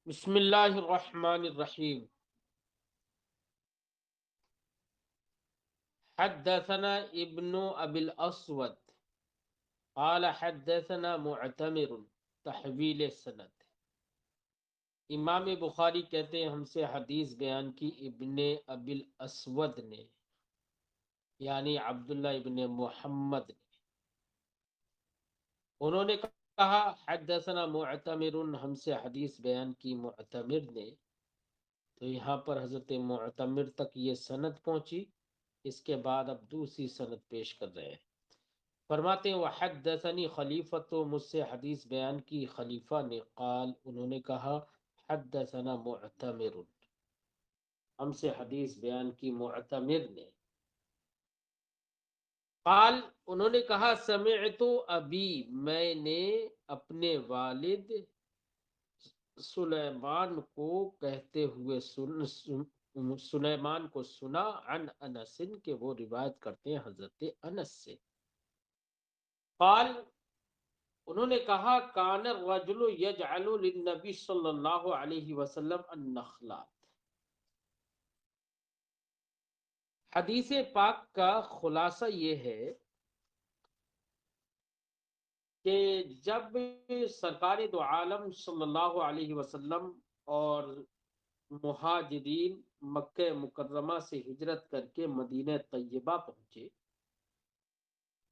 بسم اللہ الرحمن الرحیم۔ حدثنا ابن ابی الاسود قال حدثنا معتمر تحویل سند۔ امام بخاری کہتے ہیں ہم سے حدیث بیان کی ابن ابی الاسود نے، یعنی عبداللہ ابن محمد نے۔ انہوں نے کہا حدثنا معتمر، ہم سے حدیث بیان کی معتمر نے۔ تو یہاں پر حضرت معتمر تک یہ سند پہنچی، اس کے بعد اب دوسری سند پیش کر رہے ہیں۔ فرماتے ہیں وحدثنی خلیفۃ، مجھ سے حدیث بیان کی خلیفہ نے، قال انہوں نے کہا حدثنا معتمر، ہم سے حدیث بیان کی معتمر نے۔ قال انہوں نے کہا سمعت ابی، میں نے اپنے والد سلیمان کو کہتے ہوئے سلیمان کو سنا، عن انس، کہ وہ روایت کرتے ہیں حضرت انس سے۔ قال انہوں نے کہا کان الرجل یجعل للنبی صلی اللہ علیہ وسلم النخلات۔ حدیث پاک کا خلاصہ یہ ہے کہ جب سرکار دو عالم صلی اللہ علیہ وسلم اور مہاجرین مکہ مکرمہ سے ہجرت کر کے مدینہ طیبہ پہنچے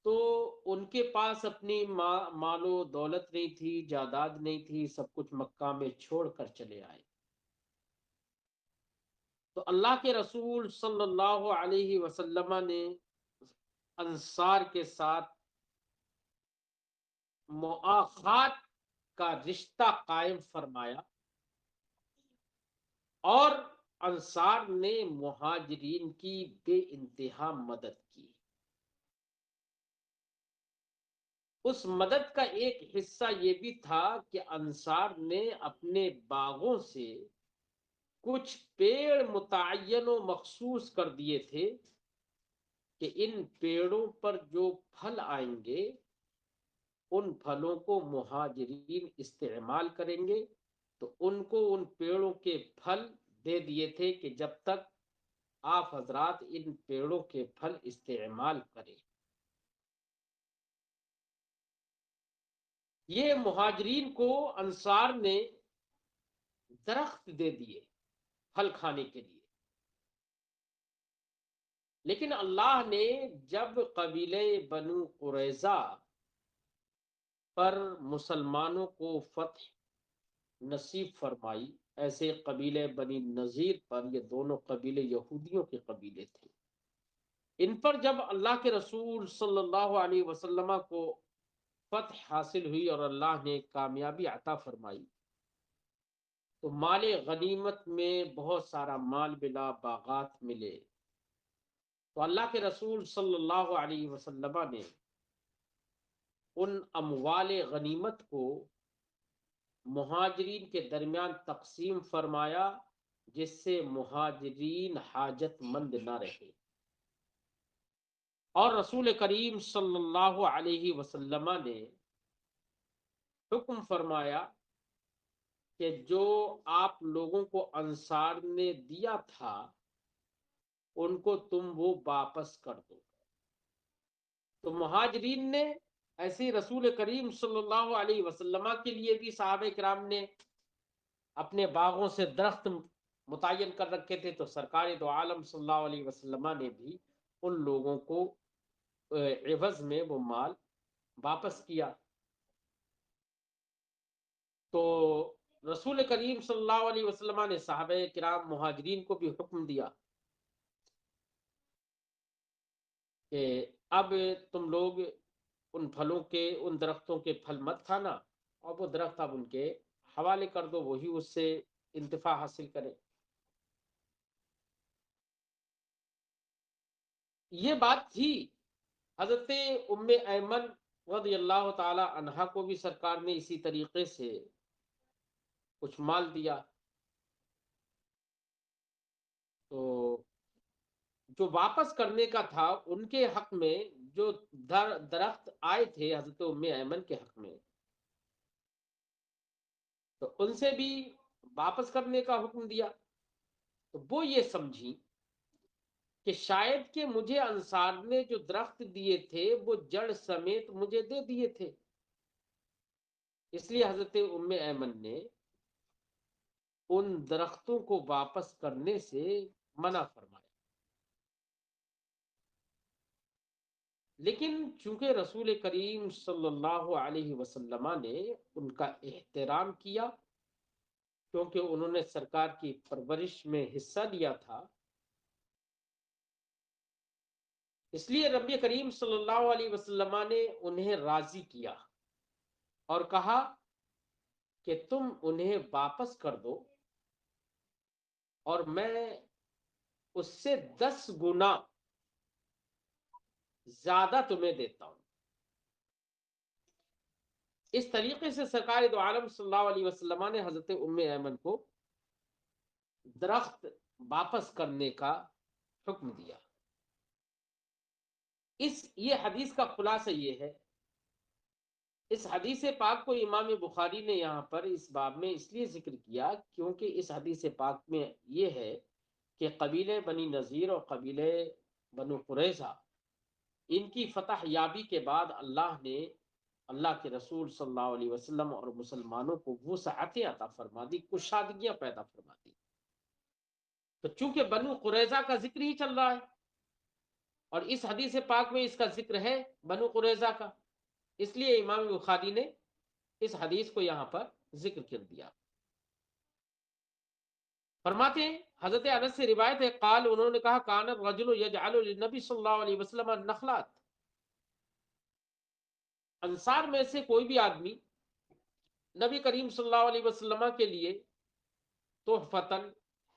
تو ان کے پاس اپنی مال و دولت نہیں تھی، جائیداد نہیں تھی، سب کچھ مکہ میں چھوڑ کر چلے آئے۔ تو اللہ کے رسول صلی اللہ علیہ وسلم نے انصار کے ساتھ مؤاخات کا رشتہ قائم فرمایا، اور انصار نے مہاجرین کی بے انتہا مدد کی۔ اس مدد کا ایک حصہ یہ بھی تھا کہ انصار نے اپنے باغوں سے کچھ پیڑ متعین و مخصوص کر دیے تھے کہ ان پیڑوں پر جو پھل آئیں گے ان پھلوں کو مہاجرین استعمال کریں گے، تو ان کو ان پیڑوں کے پھل دے دیے تھے کہ جب تک آپ حضرات ان پیڑوں کے پھل استعمال کریں۔ یہ مہاجرین کو انصار نے درخت دے دیے پھل کھانے کے لیے، لیکن اللہ نے جب قبیلہ بنو قریظہ پر مسلمانوں کو فتح نصیب فرمائی، ایسے قبیلہ بنی نذیر پر، یہ دونوں قبیلے یہودیوں کے قبیلے تھے، ان پر جب اللہ کے رسول صلی اللہ علیہ وسلم کو فتح حاصل ہوئی اور اللہ نے کامیابی عطا فرمائی، تو مال غنیمت میں بہت سارا مال ملا، باغات ملے۔ تو اللہ کے رسول صلی اللہ علیہ وسلم نے ان اموال غنیمت کو مہاجرین کے درمیان تقسیم فرمایا، جس سے مہاجرین حاجت مند نہ رہے، اور رسول کریم صلی اللہ علیہ وسلم نے حکم فرمایا کہ جو آپ لوگوں کو انصار نے دیا تھا ان کو تم وہ واپس کر دو۔ تو مہاجرین نے ایسے ہی رسول کریم صلی اللہ علیہ وسلم کے لیے بھی صحابہ کرام نے اپنے باغوں سے درخت متعین کر رکھے تھے، تو سرکار دو عالم صلی اللہ علیہ وسلم نے بھی ان لوگوں کو عوض میں وہ مال واپس کیا۔ تو رسول کریم صلی اللہ علیہ وسلم نے صحابہ کرام مہاجرین کو بھی حکم دیا کہ اب تم لوگ ان پھلوں کے، ان درختوں کے پھل مت کھانا، اور وہ درخت اب ان کے حوالے کر دو، وہی اس سے انتفاع حاصل کرے۔ یہ بات تھی حضرت ام ایمن رضی اللہ تعالی عنہا کو بھی سرکار نے اسی طریقے سے کچھ مال دیا۔ تو جو واپس کرنے کا تھا ان کے حق میں، جو درخت آئے تھے حضرت ام ایمن کے حق میں، تو ان سے بھی واپس کرنے کا حکم دیا تو وہ یہ سمجھی کہ شاید کہ مجھے انصار نے جو درخت دیے تھے وہ جڑ سمیت مجھے دے دیے تھے، اس لیے حضرت ام ایمن نے ان درختوں کو واپس کرنے سے منع فرمایا۔ لیکن چونکہ رسول کریم صلی اللہ علیہ وسلم نے ان کا احترام کیا، کیونکہ انہوں نے سرکار کی پرورش میں حصہ لیا تھا، اس لیے نبی کریم صلی اللہ علیہ وسلم نے انہیں راضی کیا اور کہا کہ تم انہیں واپس کر دو اور میں اس سے 10 گنا زیادہ تمہیں دیتا ہوں۔ اس طریقے سے سرکار دو عالم صلی اللہ علیہ وسلم نے حضرت ام ایمن کو درخت واپس کرنے کا حکم دیا۔ یہ حدیث کا خلاصہ یہ ہے، اس حدیث پاک کو امام بخاری نے یہاں پر اس باب میں اس لیے ذکر کیا کیونکہ اس حدیث پاک میں یہ ہے کہ قبیلے بنی نذیر اور قبیلے بنو قریظہ، ان کی فتح یابی کے بعد اللہ نے اللہ کے رسول صلی اللہ علیہ وسلم اور مسلمانوں کو وسعتیں عطا فرما دی، کشادگیاں پیدا فرما دی۔ تو چونکہ بنو قریظہ کا ذکر ہی چل رہا ہے اور اس حدیث پاک میں اس کا ذکر ہے بنو قریظہ کا، اس لیے امام بخاری نے اس حدیث کو یہاں پر ذکر کر دیا۔ فرماتے ہیں حضرت انس سے روایت ہے، قال انہوں نے کہا کان الرجل یجعل للنبی صلی اللہ علیہ وسلم النخلات، انصار میں سے کوئی بھی آدمی نبی کریم صلی اللہ علیہ وسلم کے لیے تحفتن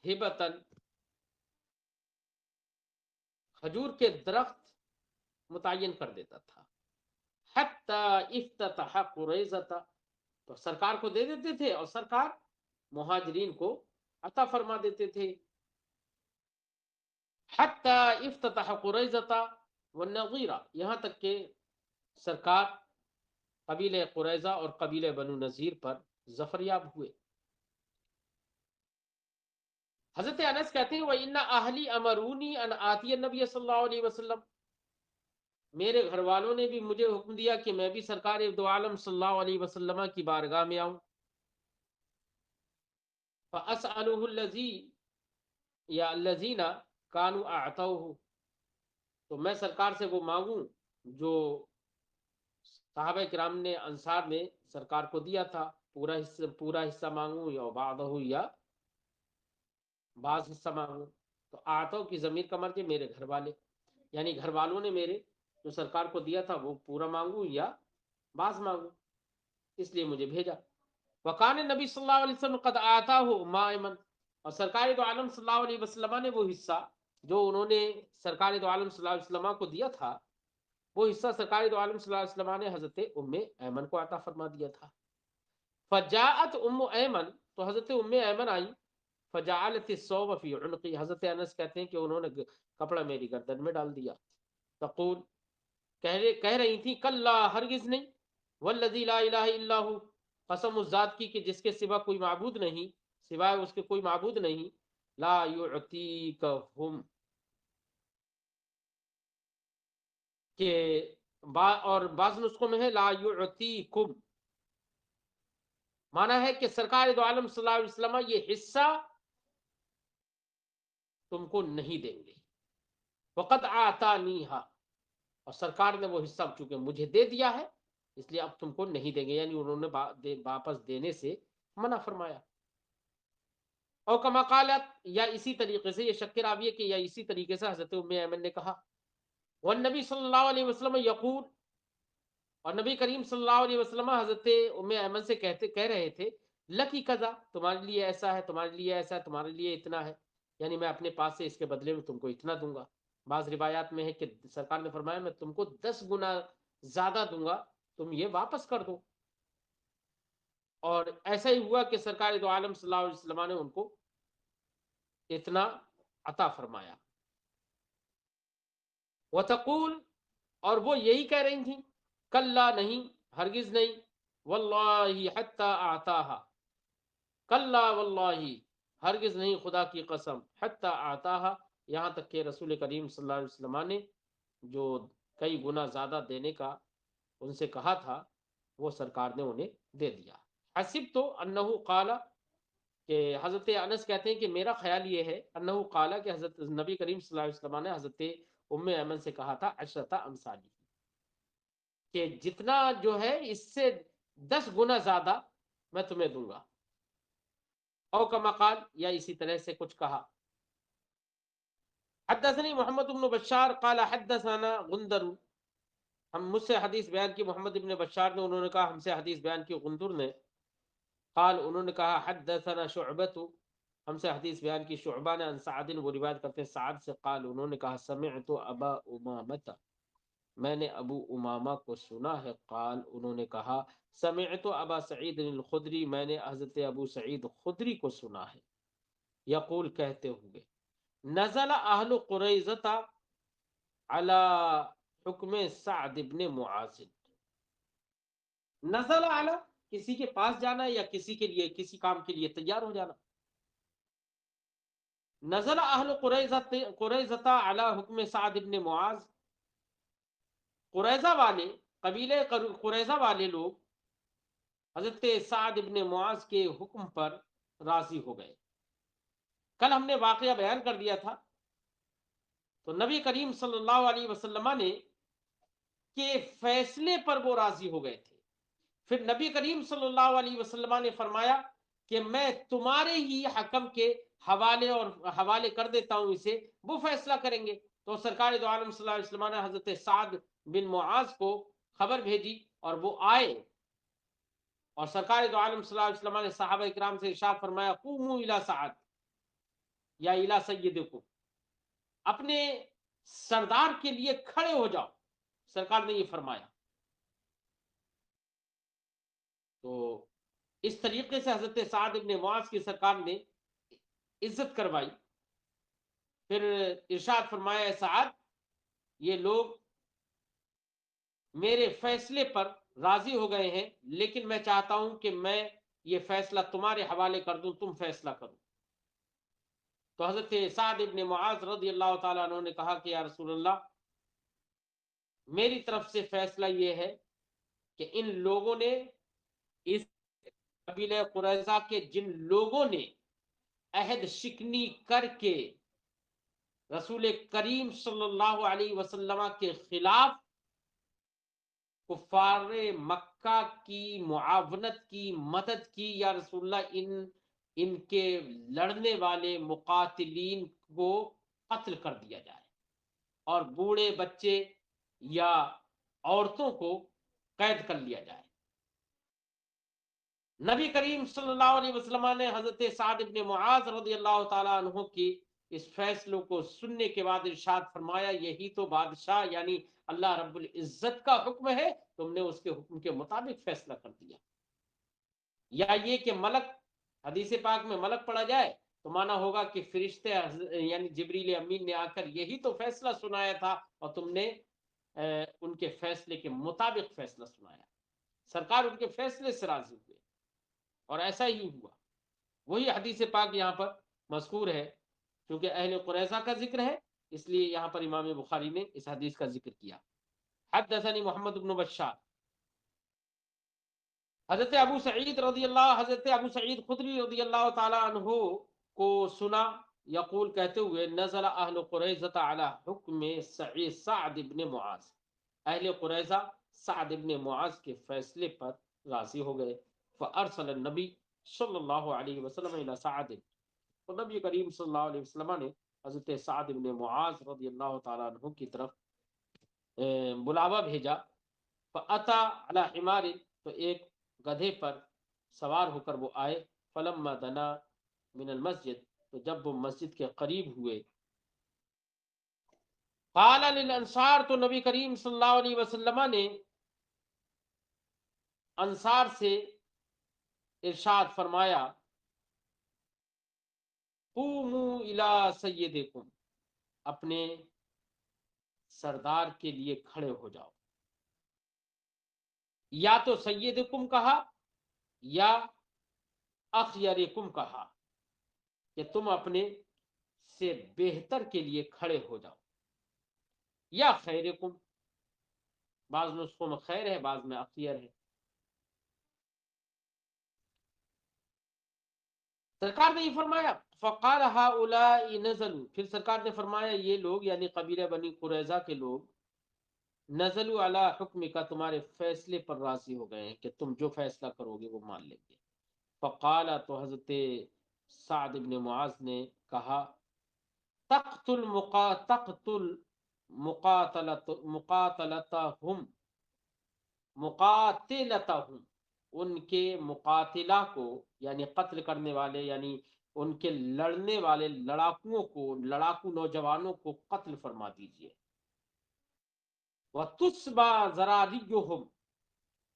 ہبتن کھجور کے درخت متعین کر دیتا تھا، حتی افتتح قریظہ، تو سرکار کو دے دیتے تھے اور سرکار مہاجرین کو عطا فرما دیتے تھے۔ حتی افتتح قریظہ والنغیرہ، یہاں تک کہ سرکار قبیلہ قریظہ اور قبیلہ بنو نذیر پر ظفریاب ہوئے۔ حضرت انس کہتے ہیں وَإِنَّ أَهْلِي أَمَرُونِي أَنْ آتِيَ النَّبِيَّ صلی اللہ علیہ وسلم، میرے گھر والوں نے بھی مجھے حکم دیا کہ میں بھی سرکار دو عالم صلی اللہ علیہ وسلم کی بارگاہ میں آؤں، فَأَسْأَلُهُ الَّذِي یا الَّذِينَ كَانُوا أَعْطَوْهُ، تو میں سرکار سے وہ مانگوں جو صحابہ کرام نے انصار نے سرکار کو دیا تھا، پورا حصہ مانگوں یا بعضہ یا بعض حصہ مانگوں۔ تو آتوں کی ضمیر کا مرجع میرے گھر والے، یعنی گھر والوں نے میرے جو سرکار کو دیا تھا وہ پورا مانگوں یا بعض مانگوں، اس لیے مجھے بھیجا۔ وکان نبی صلی اللہ علیہ وسلم قد آتا ہو ما ایمن، اور سرکار دو عالم صلی اللہ علیہ وسلم نے وہ حصہ جو انہوں نے سرکار دو عالم صلی اللہ علیہ وسلم کو دیا تھا، وہ حصہ سرکار دو عالم صلی اللہ علیہ وسلم نے حضرت ام ایمن کو عطا فرما دیا تھا۔ فجاءت ام ایمن، تو حضرت ام ایمن آئی، فجعلت الصوب فی عنقی، حضرت انس کہتے ہیں کہ انہوں نے کپڑا میری گردن میں ڈال دیا، تقول، کہہ رہی تھی کلا ہرگز نہیں، والذی لا الہ الا ہو، قسم اس ذات کی کہ جس کے سوا کوئی معبود نہیں، سوائے اس کے کوئی معبود نہیں، لا یعطیکہم، کہ اور بعض نسخوں میں ہے لا یعطیکم، مانا ہے کہ سرکار دو عالم صلی اللہ علیہ وسلم یہ حصہ تم کو نہیں دیں گے، وقد آتانیہا، اور سرکار نے وہ حصہ چونکہ مجھے دے دیا ہے اس لیے اب تم کو نہیں دیں گے، یعنی انہوں نے واپس دینے سے منع فرمایا۔ اور کما قالت، یا اسی طریقے سے، یہ شک راوی ہے کہ یا اسی طریقے سے حضرت ام ایمن نے کہا، والنبی صلی اللہ علیہ وسلم یقول، اور نبی کریم صلی اللہ علیہ وسلم حضرت ام ایمن سے کہہ رہے تھے، لکی قضا، تمہارے لیے ایسا ہے، تمہارے لیے ایسا ہے، تمہارے لیے اتنا ہے، یعنی میں اپنے پاس سے اس کے بدلے میں تم کو اتنا دوں گا۔ بعض روایات میں ہے کہ سرکار نے فرمایا میں تم کو 10 گنا زیادہ دوں گا، تم یہ واپس کر دو۔ اور ایسا ہی ہوا کہ سرکار دو عالم صلی اللہ علیہ وسلم نے ان کو اتنا عطا فرمایا۔ وتقول، اور وہ یہی کہہ رہی تھیں، کلا نہیں، ہرگز نہیں، واللہ حتی اعطاہا، کلا واللہ، ہرگز نہیں، خدا کی قسم، حتی آتاہا، یہاں تک کہ رسول کریم صلی اللہ علیہ وسلم نے جو کئی گنا زیادہ دینے کا ان سے کہا تھا وہ سرکار نے انہیں دے دیا۔ حسب تو انہو قال، کہ حضرت انس کہتے ہیں کہ میرا خیال یہ ہے، انہو قال، کہ حضرت نبی کریم صلی اللہ علیہ وسلم نے حضرت ام ایمن سے کہا تھا عشرۃ امثالی، کہ جتنا جو ہے اس سے 10 گنا زیادہ میں تمہیں دوں گا، او کما قال، یا اسی طرح سے کچھ کہا۔ حدثني محمد بن بشار قال حدثنا غندر، ہم مجھ سے حدیث بیان کی محمد بن بشار نے، انہوں نے کہا ہم سے حدیث بیان کی غندر نے، قال انہوں نے کہا حدثنا شعبۃ، ہم سے حدیث بیان کی شعبہ نے، عن سعد، وہ روایت کرتے ہیں سعد سے، قال انہوں نے کہا سمعت ابا امامہ، میں نے ابو امامہ کو سنا ہے، قال انہوں نے کہا سمعت ابا سعید الخدری، میں نے حضرت ابو سعید خدری کو سنا ہے، یقول، کہتے ہوئے، نزل اہل قریظہ علی حکم سعد ابن معاذ، نزل علی، کسی کے پاس جانا یا کسی کے لیے کسی کام کے لیے تیار ہو جانا، نزل اہل قریظہ علی حکم سعد ابن معاذ، قریظہ والے، قبیلے قریظہ والے لوگ حضرت سعد ابن معاذ کے حکم پر راضی ہو گئے۔ کل ہم نے واقعہ بیان کر دیا تھا، تو نبی کریم صلی اللہ علیہ وسلم نے کے فیصلے پر وہ راضی ہو گئے تھے، پھر نبی کریم صلی اللہ علیہ وسلم نے فرمایا کہ میں تمہارے ہی حکم کے حوالے کر دیتا ہوں اسے، وہ فیصلہ کریں گے۔ تو سرکار دو عالم صلی اللہ علیہ وسلم نے حضرت سعد بن معاذ کو خبر بھیجی اور وہ آئے، اور سرکار دو عالم صلی اللہ علیہ وسلم نے صحابہ اکرام سے ارشاد فرمایا قوموا الی سعد یا الی سیدکم، اپنے سردار کے لیے کھڑے ہو جاؤ، سرکار نے یہ فرمایا۔ تو اس طریقے سے حضرت سعد ابن معاذ کی سرکار نے عزت کروائی، پھر ارشاد فرمایا اے سعد، یہ لوگ میرے فیصلے پر راضی ہو گئے ہیں، لیکن میں چاہتا ہوں کہ میں یہ فیصلہ تمہارے حوالے کر دوں، تم فیصلہ کرو۔ تو حضرت سعد ابن معاذ رضی اللہ تعالیٰ عنہ نے کہا کہ یا رسول اللہ، میری طرف سے فیصلہ یہ ہے کہ ان لوگوں نے، اس قبیلہ قریظہ کے جن لوگوں نے عہد شکنی کر کے رسول کریم صلی اللہ علیہ وسلم کے خلاف کفار مکہ کی معاونت کی، مدد کی، یا رسول اللہ ان کے لڑنے والے مقاتلین کو قتل کر دیا جائے، اور بوڑھے بچے یا عورتوں کو قید کر لیا جائے۔ نبی کریم صلی اللہ علیہ وسلم نے حضرت سعد ابن معاذ رضی اللہ تعالیٰ عنہ کی اس فیصلوں کو سننے کے بعد ارشاد فرمایا یہی تو بادشاہ یعنی اللہ رب العزت کا حکم ہے، تم نے اس کے حکم کے مطابق فیصلہ کر دیا۔ یا یہ کہ ملک، حدیث پاک میں ملک پڑھا جائے تو مانا ہوگا کہ فرشتے یعنی جبریل امین نے آ کر یہی تو فیصلہ سنایا تھا اور تم نے ان کے فیصلے کے مطابق فیصلہ سنایا۔ سرکار ان کے فیصلے سے راضی ہوئے اور ایسا ہی ہوا۔ وہی حدیث پاک یہاں پر مذکور ہے، کیونکہ اہل قریظہ کا ذکر ہے اس لیے یہاں پر امام بخاری نے اس حدیث کا ذکر کیا۔ حدثنی محمد بن بشار، حضرت ابو سعید خدری رضی اللہ تعالی عنہ کو سنا، یقول، کہتے ہوئے، نزل اہل قریظہ علی حکم سعد ابن معاذ، اہل قریظہ سعد ابن معاذ کے فیصلے پر راضی ہو گئے، فارسل النبی صلی اللہ علیہ وسلم الی سعد، تو نبی کریم صلی اللہ علیہ وسلم نے حضرت سعد ابن معاذ رضی اللہ تعالیٰ عنہ کی طرف بلاوا بھیجا، فاتا علی حمار، تو ایک گدھے پر سوار ہو کر وہ آئے، فلما دنا من المسجد، تو جب وہ مسجد کے قریب ہوئے، قال للانصار، تو نبی کریم صلی اللہ علیہ وسلم نے انصار سے ارشاد فرمایا قوموا الی سیدکم، اپنے سردار کے لیے کھڑے ہو جاؤ، یا تو سیدکم کہا یا اخیرکم کہا کہ تم اپنے سے بہتر کے لیے کھڑے ہو جاؤ، یا خیرکم، بعض نسخوں میں خیر ہے، بعض میں اخیر ہے۔ سرکار نے یہ فرمایا فقال هؤلاء نزلوا، پھر سرکار نے فرمایا یہ لوگ یعنی قبیلہ بنی قریظہ کے لوگ نزلوا علی حکم کا، تمہارے فیصلے پر راضی ہو گئے ہیں کہ تم جو فیصلہ کرو گے وہ مان لیں گے۔ فقال، تو حضرت سعد بن معاذ نے کہا تقتل مقاتلتهم، مقاتلتهم، ان کے مقاتلہ کو یعنی قتل کرنے والے، یعنی ان کے لڑنے والے لڑاکوؤں کو، لڑاکو نوجوانوں کو قتل فرما دیجئے۔ وَتُسْبَى ذَرَارِيُّهُمْ،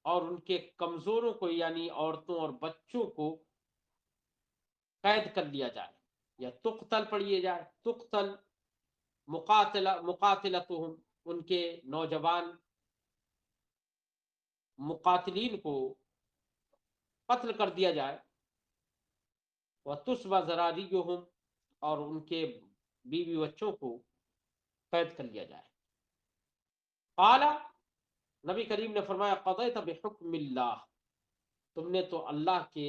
اور ان کے کمزوروں کو یعنی عورتوں اور بچوں کو قید کر لیا جائے، یا تقتل پڑھیے جائے، تقتل مقاتلتهم، ان کے نوجوان مقاتلین کو قتل کر دیا جائے۔ وَتُسْبَى ذَرَارِيُّهُمْ، اور ان کے بیوی بچوں کو قید کر لیا جائے۔ قال، نبی کریم نے فرمایا قضیت بحکم اللہ، تم نے تو اللہ کے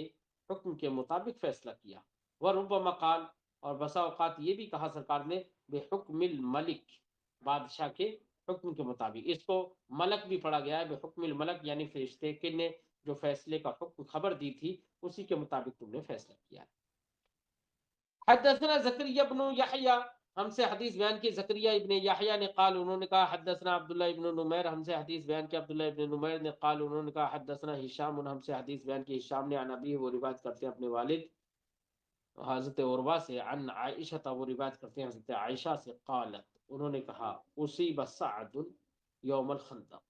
حکم کے مطابق فیصلہ کیا۔ وربما قال، اور بسا اوقات یہ بھی کہا سرکار نے بحکم الملک، بادشاہ کے حکم کے مطابق، اس کو ملک بھی پڑھا گیا ہے، بحکم الملک یعنی فرشتے کے نے جو فیصلے کا حکم خبر دی تھی اسی کے مطابق تم نے فیصلہ کیا ہے۔ حدثنا زکریا بن یحییٰ، ہم سے حدیث بیان کی زکریا ابن یحییٰ نے، قال انہوں نے کہا حدثنا عبداللہ ابن نمیر، ہم سے حدیث بیان کی عبداللہ ابن نمیر نے، قال انہوں نے کہا حدثنا ہشام، ہم سے حدیث بیان کی ہشام نے، عن ابی، وہ روایت کرتے ہیں اپنے والد حضرت عروہ سے، عن عائشہ، وہ روایت کرتے ہیں حضرت عائشہ سے، قالت، انہوں نے کہا اصیب سعد یوم الخندق،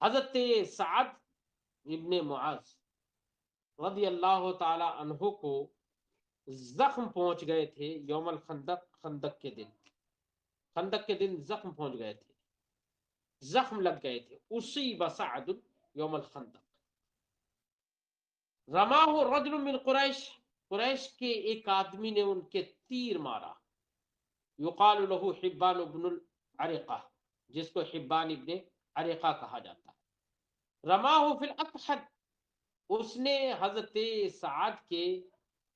حضرت سعد ابن معاذ رضی اللہ تعالی عنہ کو زخم پہنچ گئے تھے، یوم الخندق، خندق کے دن، خندق کے دن زخم پہنچ گئے تھے، زخم لگ گئے تھے۔ اصیب سعد یوم الخندق، رماہ رجل من قریش، قریش کے ایک آدمی نے ان کے تیر مارا، یقال له حبان ابن العرقہ، جس کو حبان ابن عرقہ کہا جاتا ہے۔ رماہ فی الاکحل، اس نے حضرت سعد کے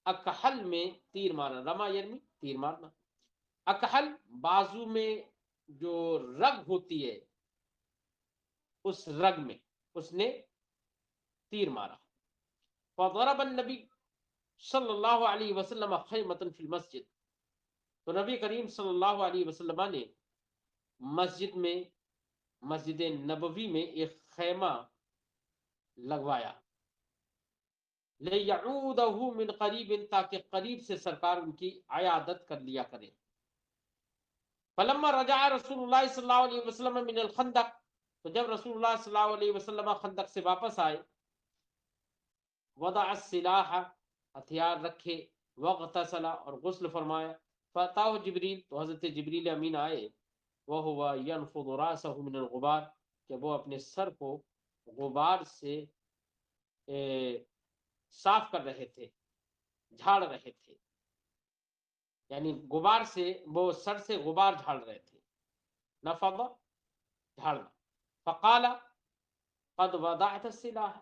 اکحل میں تیر مارا، رما یعنی تیر مارنا، اکحل بازو میں جو رگ ہوتی ہے اس رگ میں اس نے تیر مارا۔ فضرب النبی صلی اللہ علیہ وسلم خیمة فی المسجد، تو نبی کریم صلی اللہ علیہ وسلم نے مسجد میں، مسجد نبوی میں ایک خیمہ لگوایا، لِيَعُودَهُ مِنْ قَرِيبٍ، تاکہ قریب سے سرکار ان کی عیادت کر لیا کرے۔ فلما رجع رسول اللہ صلی اللہ علیہ وسلم من الخندق، تو جب رسول اللہ صلی اللہ علیہ وسلم خندق سے واپس آئے، وضع السلاح، ہتھیار رکھے، واغتسل، اور غسل فرمایا، فاتاه جبریل، تو حضرت جبریل امین آئے، وهو ينفض راسه من الغبار، کہ وہ اپنے سر کو غبار سے صاف کر رہے تھے، جھاڑ رہے تھے، یعنی غبار سے وہ سر سے غبار جھاڑ رہے تھے، نفض جھاڑنا۔ فقال قد وضعت السلاح،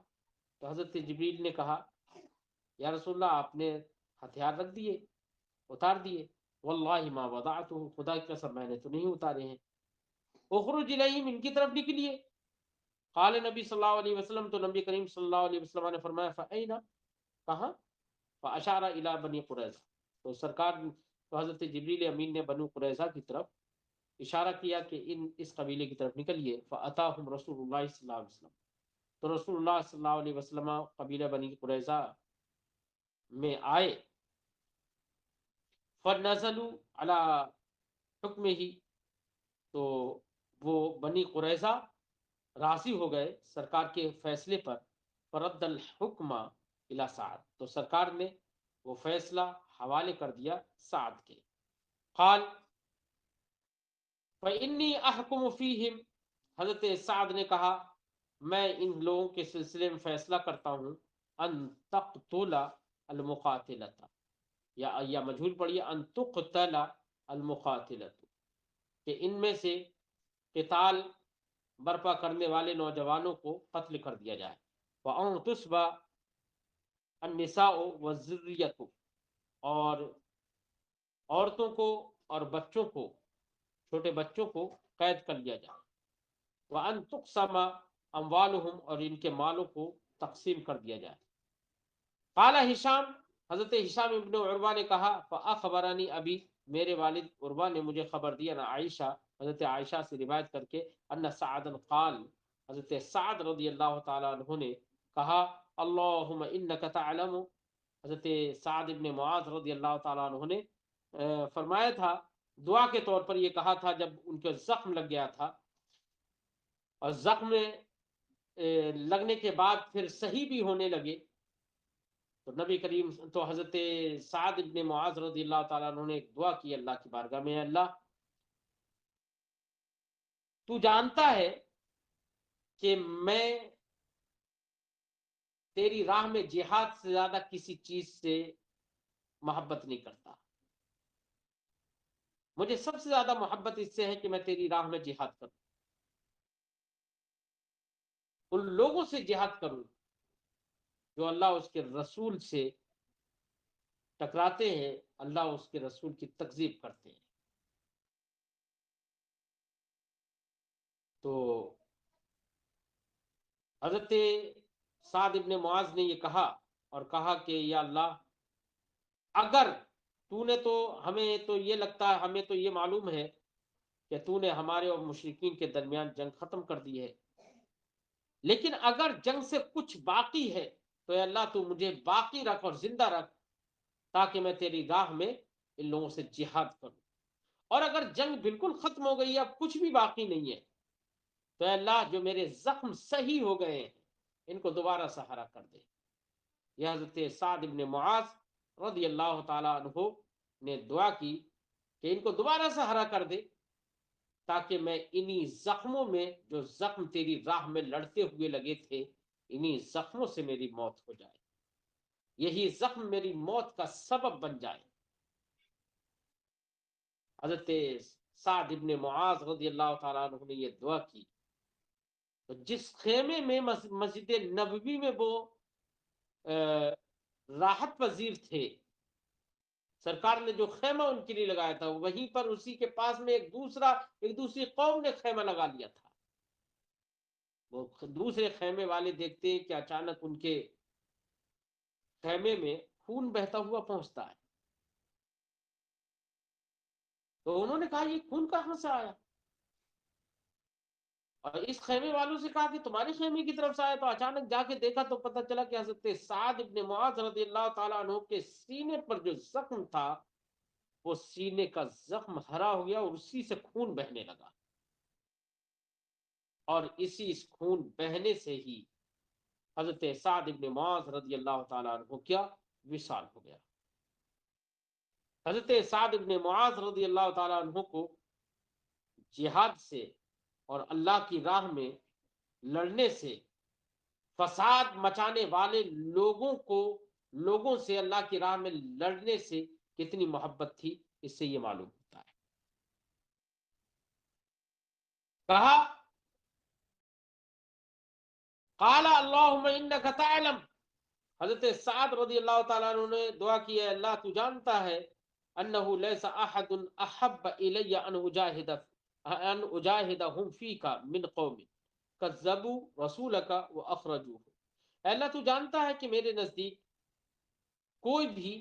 تو حضرت جبریل نے کہا یا رسول اللہ آپ نے ہتھیار رکھ دیے، اتار دیے۔ واللہ ما وضعته، خدا کی قسم میں نے تو نہیں اتارے ہیں۔ اخرج الیہم، ان کی طرف نکلیے۔ قال نبی صلی اللہ علیہ وسلم، تو نبی کریم صلی اللہ علیہ وسلم نے فرمایا فأین، کہاں؟ فاشار الی بنی قریظہ، تو سرکار، تو حضرت جبریل امین نے بنو قریظہ کی طرف اشارہ کیا کہ اس قبیلے کی طرف نکلیے۔ فاتاہم رسول اللہ صلی اللہ علیہ وسلم، تو رسول اللہ صلی اللہ علیہ وسلم قبیلہ بنی قریظہ میں آئے۔ فنزلوا علی حکمہ، تو وہ بنی قریظہ راضی ہو گئے سرکار کے فیصلے پر۔ فرد الحکم الی سعد، تو سرکار نے وہ فیصلہ حوالے کر دیا سعد کے۔ قال فإنی احکم فیہم، حضرت سعد نے کہا میں ان لوگوں کے سلسلے میں فیصلہ کرتا ہوں، ان تقتل المقاتلۃ، یا مجہول پڑھیے ان تقتل المقاتلۃ، کہ ان میں سے قتال برپا کرنے والے نوجوانوں کو قتل کر دیا جائے، وَأَن تُصْبَ النِّسَاءُ وَالذُّرِّيَّةُ، اور عورتوں کو اور بچوں کو، چھوٹے بچوں کو قید کر لیا جائے، وَأَن تُقْسَمَ أَمْوَالُهُمْ، اور ان کے مالوں کو تقسیم کر دیا جائے۔ قال ہشام، حضرت ہشام ابن عروہ نے کہا، فأخبرنی ابی، میرے والد عروہ نے مجھے خبر دیا، نہ عائشہ، حضرت عائشہ سے روایت کر کے، ان سعد قال، حضرت سعد رضی اللہ تعالیٰ عنہ نے کہا، اللہم انک تعلم، حضرت سعد ابن معاذ رضی اللہ تعالیٰ عنہ نے فرمایا تھا، دعا کے طور پر یہ کہا تھا جب ان کے زخم لگ گیا تھا، اور زخم لگنے کے بعد پھر صحیح بھی ہونے لگے، تو نبی کریم تو حضرت سعد ابن معاذ رضی اللہ تعالیٰ عنہ نے ایک دعا کی اللہ کی بارگاہ میں، اللہ تو جانتا ہے کہ میں تیری راہ میں جہاد سے زیادہ کسی چیز سے محبت نہیں کرتا، مجھے سب سے زیادہ محبت اس سے ہے کہ میں تیری راہ میں جہاد کروں، ان لوگوں سے جہاد کروں جو اللہ اس کے رسول سے ٹکراتے ہیں، اللہ اس کے رسول کی تکذیب کرتے ہیں۔ تو حضرت سعد ابن معاذ نے یہ کہا، اور کہا کہ یا اللہ، اگر تو نے تو ہمیں تو یہ لگتا ہے، ہمیں تو یہ معلوم ہے کہ تو نے ہمارے اور مشرکین کے درمیان جنگ ختم کر دی ہے، لیکن اگر جنگ سے کچھ باقی ہے تو اے اللہ تو مجھے باقی رکھ اور زندہ رکھ، تاکہ میں تیری راہ میں ان لوگوں سے جہاد کروں، اور اگر جنگ بالکل ختم ہو گئی ہے، اب کچھ بھی باقی نہیں ہے، تو اے اللہ جو میرے زخم صحیح ہو گئے ہیں ان کو دوبارہ سہارا کر دے۔ یہ حضرت سعد ابن معاذ رضی اللہ تعالیٰ عنہ نے دعا کی کہ ان کو دوبارہ سہارا کر دے، تاکہ میں انہی زخموں میں، جو زخم تیری راہ میں لڑتے ہوئے لگے تھے، انہی زخموں سے میری موت ہو جائے، یہی زخم میری موت کا سبب بن جائے۔ حضرت سعد ابن معاذ رضی اللہ تعالیٰ عنہ نے یہ دعا کی، تو جس خیمے میں مسجد نبوی میں وہ راحت پذیر تھے، سرکار نے جو خیمہ ان کے لیے لگایا تھا، وہیں پر اسی کے پاس میں ایک دوسری قوم نے خیمہ لگا لیا تھا۔ وہ دوسرے خیمے والے دیکھتے ہیں کہ اچانک ان کے خیمے میں خون بہتا ہوا پہنچتا ہے، تو انہوں نے کہا یہ خون کہاں سے آیا، اور اس خیمے والوں سے کہا کہ تمہارے خیمے کی طرف سے آیا، تو اچانک جا کے دیکھا تو پتہ چلا کہ حضرت سعد ابن معاذ رضی اللہ تعالیٰ عنہ کے سینے پر جو زخم تھا، وہ سینے کا زخم ہرا ہو گیا اور اسی سے خون بہنے لگا، اور اسی اس خون بہنے سے ہی حضرت سعد ابن معاذ رضی اللہ تعالیٰ عنہ کیا وصال ہو گیا۔ حضرت سعد ابن معاذ رضی اللہ تعالیٰ عنہ کو جہاد سے اور اللہ کی راہ میں لڑنے سے، فساد مچانے والے لوگوں سے اللہ کی راہ میں لڑنے سے کتنی محبت تھی، اس سے یہ معلوم ہوتا ہے۔ کہا قال اللہم انک تعلم، حضرت سعد رضی اللہ تعالیٰ عنہ نے دعا کی ہے، اللہ تو جانتا ہے، انہ لیس احد احب الی ان اجاہدہم فیک من قوم کذبوا رسولک واخرجوہ، اے اللہ تو جانتا ہے کہ میرے نزدیک کوئی بھی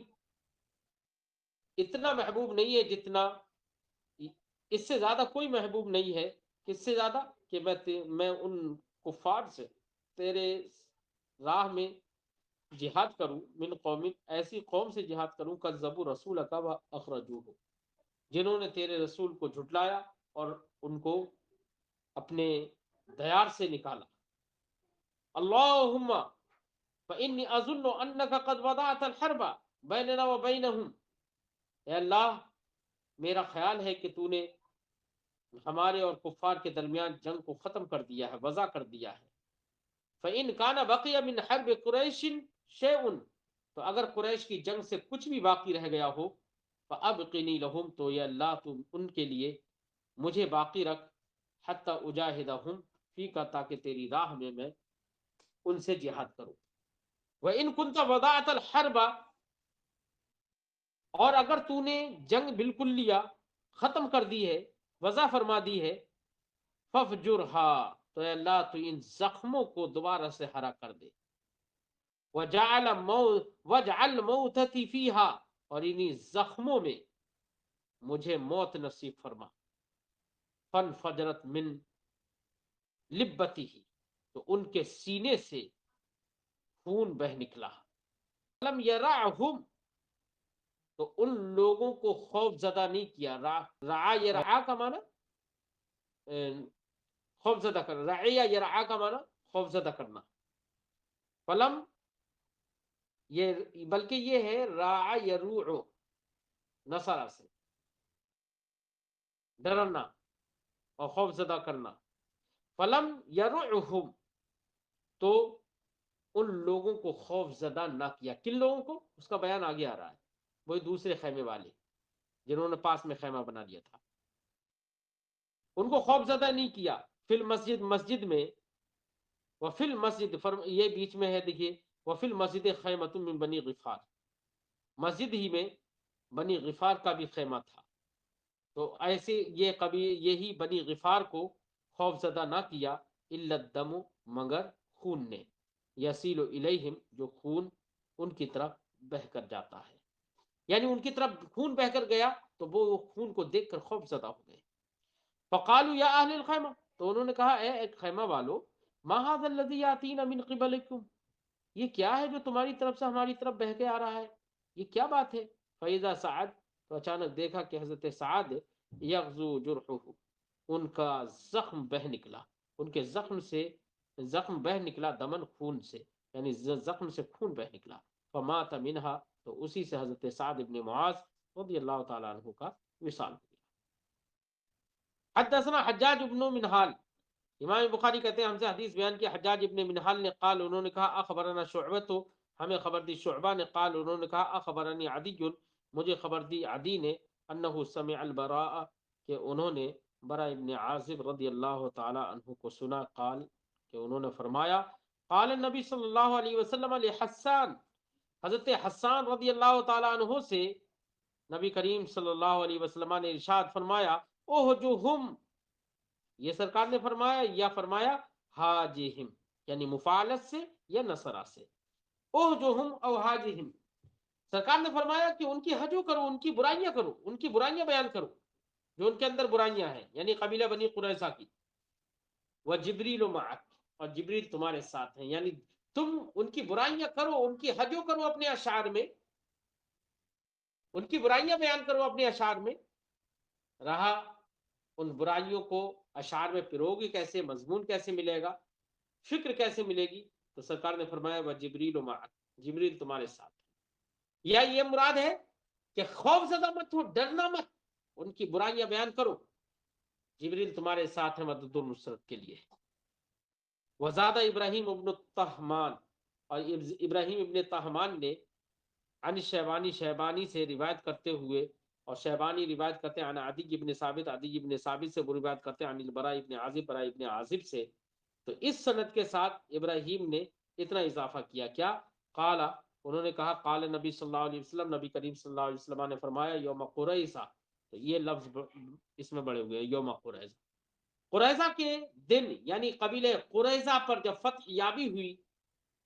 اتنا محبوب نہیں ہے جتنا، اس سے زیادہ کوئی محبوب نہیں ہے، کس سے زیادہ، کہ میں ان کفار سے تیرے راہ میں جہاد کروں، من قوم، ایسی قوم سے جہاد کروں، کذبوا رسولک واخرجوہ، جنہوں نے تیرے رسول کو جھٹلایا اور ان کو اپنے دیار سے نکالا۔ اللہم فإنی اظن انک قد وضعت الحرب بیننا وبینہم، اے اللہ میرا خیال ہے کہ تو نے ہمارے اور کفار کے درمیان جنگ کو ختم کر دیا ہے، وضع کر دیا ہے۔ فإن کان بقی من حرب قریش شیء، تو اگر قریش کی جنگ سے کچھ بھی باقی رہ گیا ہو فَأَبْقِنِي لَهُمْ، تو یا اللہ تو ان کے لیے مجھے باقی رکھ، حَتَّى أُجَاهِدَهُمْ فِيكَ، تاکہ تیری راہ میں ان سے جہاد کروں۔ وَإِن كُنْتَ وَضَعْتَ الْحَرْبَ، اور اگر تو نے جنگ بالکل لیا، ختم کر دی ہے، وضع فرما دی ہے، فَفْجُرْهَا، تو اے اللہ تو ان زخموں کو دوبارہ سے ہرا کر دے، وَاجْعَلْ مَوْتَتِي فِيهَا، اور انہی زخموں میں مجھے موت نصیب فرما۔ فَانْفَجَرَتْ مِنْ لِبَّتِهِ، تو ان کے سینے سے خون بہ نکلا۔ لم يرعهم، تو ان لوگوں کو خوف زدہ نہیں کیا۔ رعا یرعا کا معنی خوف زدہ کرنا، رعیہ یرعا کا معنی خوف زدہ کرنا۔ فلم، یہ بلکہ یہ ہے راع یروع، نصرہ سے ڈرنا اور خوف زدہ کرنا۔ فلم یرعهم، تو ان لوگوں کو خوف زدہ نہ کیا۔ کن لوگوں کو؟ اس کا بیان آگے آ رہا ہے، وہی دوسرے خیمے والے جنہوں نے پاس میں خیمہ بنا لیا تھا، ان کو خوف زدہ نہیں کیا۔ فی المسجد، مسجد میں، وفی المسجد، یہ بیچ میں ہے دیکھیے، وفی المسجد خیمۃ من بنی غفار، مسجد ہی میں بنی غفار کا بھی خیمہ تھا۔ تو ایسے یہ کبھی یہی بنی غفار کو خوف زدہ نہ کیا، الا الدم، مگر خون نے، یسیل الیہم، جو خون ان کی طرف بہ کر جاتا ہے، یعنی ان کی طرف خون بہ کر گیا تو وہ خون کو دیکھ کر خوف زدہ ہو گئے۔ فقالوا یا اہل الخیمہ، تو انہوں نے کہا اے ایک خیمہ والو، ما ھذا الذی یاتینا من قبلکم، یہ کیا ہے جو تمہاری طرف سے ہماری طرف بہ کے آ رہا ہے، یہ کیا بات ہے؟ فاذا سعد، تو اچانک دیکھا کہ حضرت سعد یغزو جرحہ، ان کا زخم بہ نکلا، ان کے زخم سے زخم بہ نکلا، دمن خون سے، یعنی زخم سے خون بہ نکلا۔ فمات منہا، تو اسی سے حضرت سعد ابن معاذ رضی اللہ تعالیٰ عنہ کا وصال ہو گیا۔ حدثنا حجاج ابن منہال، امام بخاری کہتے ہیں ہم سے حدیث بیان کی حجاج ابن منہال نے، قال، انہوں نے کہا، اخبرنا شعبہ، ہمیں خبر دی شعبہ نے، قال، انہوں نے کہا، اخبرنی عدی، مجھے خبر دی عدی نے، انہ سمع البراء، کہ انہوں نے برا ابن عازب رضی اللہ تعالی عنہ کو سنا، قال، کہ انہوں نے فرمایا، قال النبی صلی اللہ علیہ وسلم لحسان، حضرت حسان رضی اللہ تعالی عنہ سے نبی کریم صلی اللہ علیہ وسلم نے ارشاد فرمایا، اوہجوہم، یہ سرکار نے فرمایا یا فرمایا حاجہم، یعنی مفعلت سے یا نصرہ سے، اوہجوہم او حاجہم، سرکار نے فرمایا کہ ان کی حجو کرو، ان کی برائیاں کرو، ان کی برائیاں بیان کرو جو ان کے اندر برائیاں ہیں، یعنی قبیلہ بنی قریظہ کی۔ وجبریل معک، اور جبریل تمہارے ساتھ ہیں، یعنی تم ان کی برائیاں کرو، ان کی حجو کرو اپنے اشعار میں، ان کی برائیاں بیان کرو اپنے اشعار میں۔ رہا ان برائیوں کو اشعار میں پروگی کیسے، مضمون کیسے ملے گا، فکر کیسے ملے گی، تو سرکار نے فرمایا وہ جبریل معک، جبریل تمہارے ساتھ۔ یا یہ مراد ہے کہ خوف زدہ مت ہو، ڈرنا مت، ان کی برائیاں بیان کرو، جبریل تمہارے ساتھ ہے مدد و نصرت کے لیے۔ وزادہ ابراہیم ابن الطہمان، اور ابراہیم ابن طہمان نے عن شیبانی، شیبانی سے روایت کرتے ہوئے، اور شیبانی روایت کرتے ہیں عن عدی ابن ثابت، عدی ابن ثابت سے وہ روایت کرتے ہیں عن البراء ابن عازب، براء ابن عازب سے۔ تو اس سند کے ساتھ ابراہیم نے اتنا اضافہ کیا، کیا؟ قال، انہوں نے کہا، قال نبی صلی اللہ علیہ وسلم، نبی کریم صلی اللہ علیہ وسلم نے فرمایا، یوم قریظہ، تو یہ لفظ اس میں بڑے ہوئے، یوم قریظہ، قریظہ کے دن، یعنی قبیلہ قریظہ پر جب فتح یابی ہوئی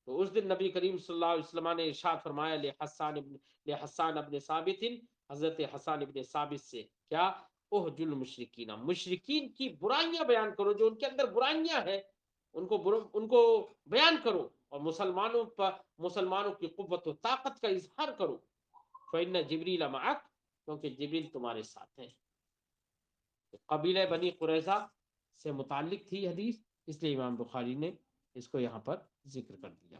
تو اس دن نبی کریم صلی اللہ علیہ وسلم نے ارشاد فرمایا لحسان ابن ثابت، حضرت حسان ابن ثابت سے، کیا؟ احج المشرکین، مشرکین کی برائیاں بیان کرو، جو ان کے اندر برائیاں ہیں ان کو بیان کرو، اور مسلمانوں کی قوت و طاقت کا اظہار کرو۔ فإن جبریل معک، کیونکہ جبریل تمہارے ساتھ ہیں۔ قبیلہ بنی قریظہ سے متعلق تھی حدیث، اس لیے امام بخاری نے اس کو یہاں پر ذکر کر دیا۔